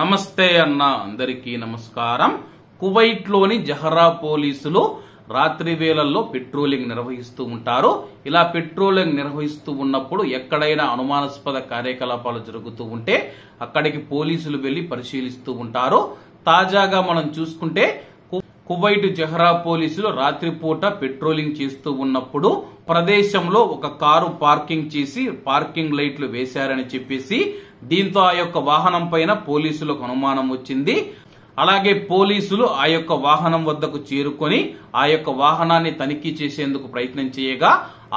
నమస్తే అన్న అందరికీ నమస్కారం. కువైట్ లోని జహరా పోలీసులు రాత్రి వేళల్లో పెట్రోలింగ్ నిర్వహిస్తూ ఉంటారు. ఇలా పెట్రోలింగ్ నిర్వహిస్తూ ఉన్నప్పుడు ఎక్కడైనా అనుమానాస్పద కార్యకలాపాలు జరుగుతూ ఉంటే అక్కడికి పోలీసులు వెళ్లి పరిశీలిస్తూ ఉంటారు. తాజాగా మనం చూసుకుంటే కువైట్ జహరా పోలీసులు రాత్రిపూట పెట్రోలింగ్ చేస్తూ ఉన్నప్పుడు ప్రదేశంలో ఒక కారు పార్కింగ్ చేసి పార్కింగ్ లైట్లు వేశారని చెప్పేసి దీంతో ఆ యొక్క వాహనం పైన పోలీసులకు అనుమానం వచ్చింది. అలాగే పోలీసులు ఆ యొక్క వాహనం వద్దకు చేరుకొని ఆ యొక్క వాహనాన్ని తనిఖీ చేసేందుకు ప్రయత్నం చేయగా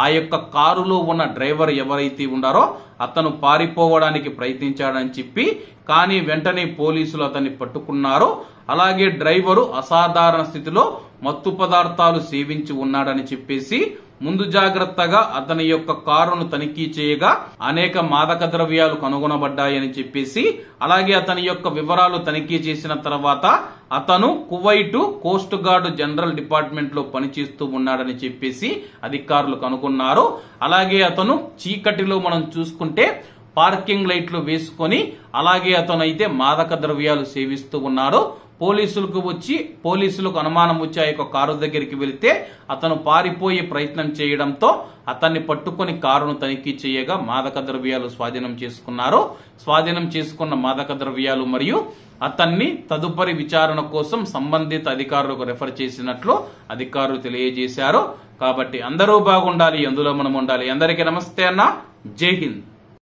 ఆ యొక్క కారులో ఉన్న డ్రైవర్ ఎవరైతే ఉన్నారో అతను పారిపోవడానికి ప్రయత్నించాడని చెప్పి కానీ వెంటనే పోలీసులు అతన్ని పట్టుకున్నారు. అలాగే డ్రైవరు అసాధారణ స్థితిలో మత్తు పదార్థాలు సేవించి ఉన్నాడని చెప్పేసి ముందు జాగ్రత్తగా అతని యొక్క కారును తనిఖీ చేయగా అనేక మాదక ద్రవ్యాలు కనుగొనబడ్డాయని చెప్పేసి అలాగే అతని యొక్క వివరాలు తనిఖీ చేసిన తర్వాత అతను Kuwait coast guard general department లో పనిచేస్తూ ఉన్నాడని చెప్పేసి అధికారులు కనుగొన్నారు. అలాగే అతను చీకటిలో మనం చూసుకుంటే పార్కింగ్ లైట్లు వేసుకొని అలాగే అతను అయితే మాదక ద్రవ్యాలు సేవిస్తూ ఉన్నాడు. పోలీసులకు అనుమానం వచ్చి ఆ యొక్క కారు దగ్గరికి వెళితే అతను పారిపోయే ప్రయత్నం చేయడంతో అతన్ని పట్టుకొని కారును తనిఖీ చేయగా మాదక ద్రవ్యాలు స్వాధీనం చేసుకున్నారు. స్వాధీనం చేసుకున్న మాదక ద్రవ్యాలు మరియు అతన్ని తదుపరి విచారణ కోసం సంబంధిత అధికారులకు రెఫర్ చేసినట్లు అధికారులు తెలియజేశారు. కాబట్టి అందరూ బాగుండాలి, అందులో మనం ఉండాలి. అందరికీ నమస్తే అన్న, జై హింద్.